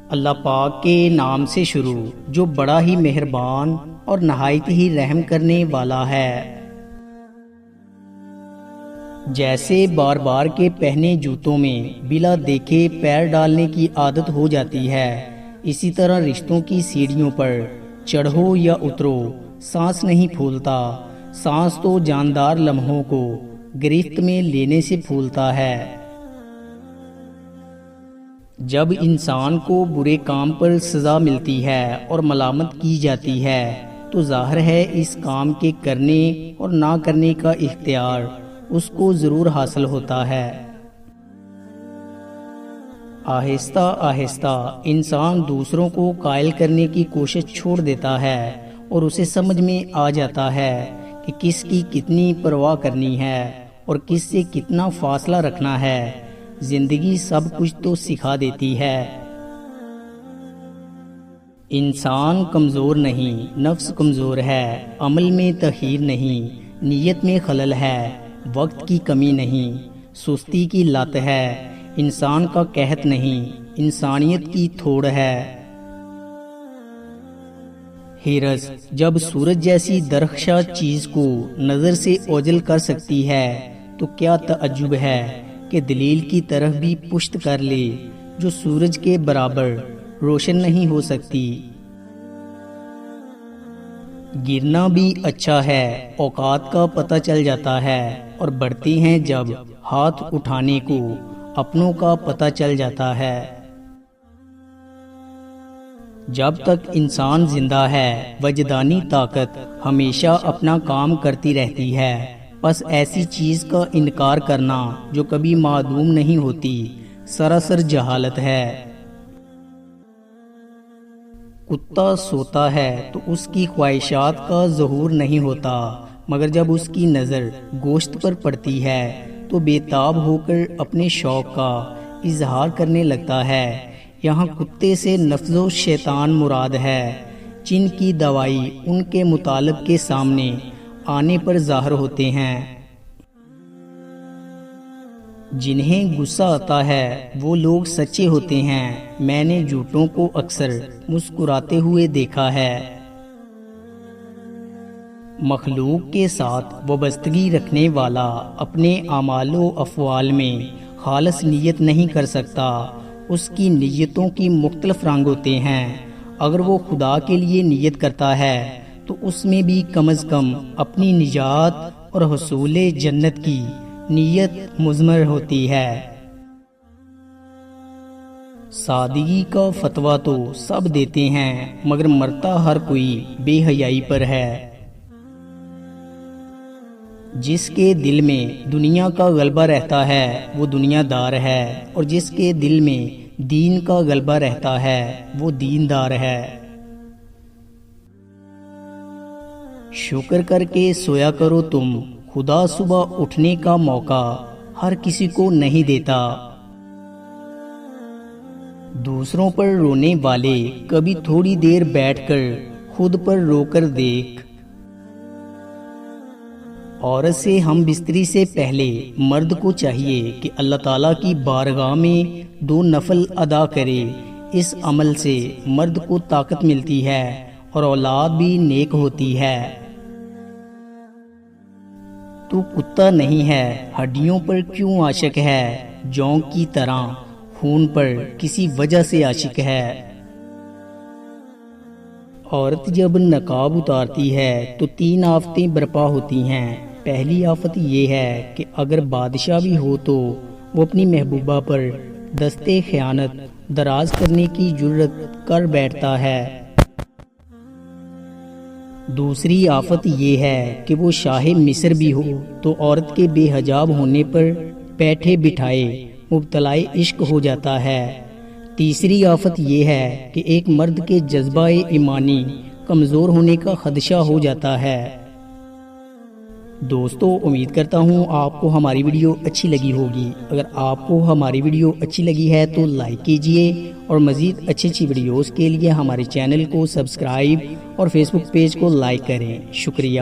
اللہ پاک کے نام سے شروع جو بڑا ہی مہربان اور نہایت ہی رحم کرنے والا ہے۔ جیسے بار بار کے پہنے جوتوں میں بلا دیکھے پیر ڈالنے کی عادت ہو جاتی ہے، اسی طرح رشتوں کی سیڑھیوں پر چڑھو یا اترو سانس نہیں پھولتا۔ سانس تو جاندار لمحوں کو گرفت میں لینے سے پھولتا ہے۔ جب انسان کو برے کام پر سزا ملتی ہے اور ملامت کی جاتی ہے تو ظاہر ہے اس کام کے کرنے اور نہ کرنے کا اختیار اس کو ضرور حاصل ہوتا ہے۔ آہستہ آہستہ انسان دوسروں کو قائل کرنے کی کوشش چھوڑ دیتا ہے اور اسے سمجھ میں آ جاتا ہے کہ کس کی کتنی پرواہ کرنی ہے اور کس سے کتنا فاصلہ رکھنا ہے۔ زندگی سب کچھ تو سکھا دیتی ہے۔ انسان کمزور نہیں، نفس کمزور ہے، عمل میں تاخیر نہیں، نیت میں خلل ہے، وقت کی کمی نہیں، سستی کی لت ہے، انسان کا قحط نہیں، انسانیت کی تھوڑ ہے۔ حرص جب سورج جیسی درخشاں چیز کو نظر سے اوجھل کر سکتی ہے تو کیا تعجب ہے کہ دلیل کی طرف بھی پشت کر لے جو سورج کے برابر روشن نہیں ہو سکتی۔ گرنا بھی اچھا ہے، اوقات کا پتہ چل جاتا ہے، اور بڑھتے ہیں جب ہاتھ اٹھانے کو اپنوں کا پتہ چل جاتا ہے۔ جب تک انسان زندہ ہے وجدانی طاقت ہمیشہ اپنا کام کرتی رہتی ہے، بس ایسی چیز کا انکار کرنا جو کبھی معدوم نہیں ہوتی سراسر جہالت ہے۔ کتا سوتا ہے تو اس کی خواہشات کا ظہور نہیں ہوتا، مگر جب اس کی نظر گوشت پر پڑتی ہے تو بے تاب ہو کر اپنے شوق کا اظہار کرنے لگتا ہے۔ یہاں کتے سے نفس و شیطان مراد ہے، جن کی دوائی ان کے مطالب کے سامنے آنے پر ظاہر ہوتے ہیں۔ جنہیں غصہ آتا ہے وہ لوگ سچے ہوتے ہیں، میں نے جھوٹوں کو اکثر مسکراتے ہوئے دیکھا ہے۔ مخلوق کے ساتھ وابستگی رکھنے والا اپنے اعمال و افعال میں خالص نیت نہیں کر سکتا۔ اس کی نیتوں کی مختلف رنگ ہوتے ہیں۔ اگر وہ خدا کے لیے نیت کرتا ہے تو اس میں بھی کم از کم اپنی نجات اور حصول جنت کی نیت مضمر ہوتی ہے۔ سادگی کا فتویٰ تو سب دیتے ہیں، مگر مرتا ہر کوئی بے حیائی پر ہے۔ جس کے دل میں دنیا کا غلبہ رہتا ہے وہ دنیا دار ہے، اور جس کے دل میں دین کا غلبہ رہتا ہے وہ دیندار ہے۔ شکر کر کے سویا کرو تم، خدا صبح اٹھنے کا موقع ہر کسی کو نہیں دیتا۔ دوسروں پر رونے والے کبھی تھوڑی دیر بیٹھ کر خود پر رو کر دیکھ۔ عورت سے ہم بستری سے پہلے مرد کو چاہیے کہ اللہ تعالیٰ کی بارگاہ میں 2 نفل ادا کرے۔ اس عمل سے مرد کو طاقت ملتی ہے اور اولاد بھی نیک ہوتی ہے۔ تو کتا نہیں ہے، ہڈیوں پر کیوں عاشق ہے؟ جونک کی طرح خون پر کسی وجہ سے عاشق ہے۔ عورت جب نقاب اتارتی ہے تو 3 آفتیں برپا ہوتی ہیں۔ پہلی آفت یہ ہے کہ اگر بادشاہ بھی ہو تو وہ اپنی محبوبہ پر دستے خیانت دراز کرنے کی جرت کر بیٹھتا ہے۔ دوسری آفت یہ ہے کہ وہ شاہ مصر بھی ہو تو عورت کے بے حجاب ہونے پر بیٹھے بٹھائے مبتلائے عشق ہو جاتا ہے۔ تیسری آفت یہ ہے کہ ایک مرد کے جذبہ ایمانی کمزور ہونے کا خدشہ ہو جاتا ہے۔ دوستو، امید کرتا ہوں آپ کو ہماری ویڈیو اچھی لگی ہوگی۔ اگر آپ کو ہماری ویڈیو اچھی لگی ہے تو لائک کیجئے، اور مزید اچھی ویڈیوز کے لیے ہمارے چینل کو سبسکرائب اور فیس بک پیج کو لائک کریں۔ شکریہ۔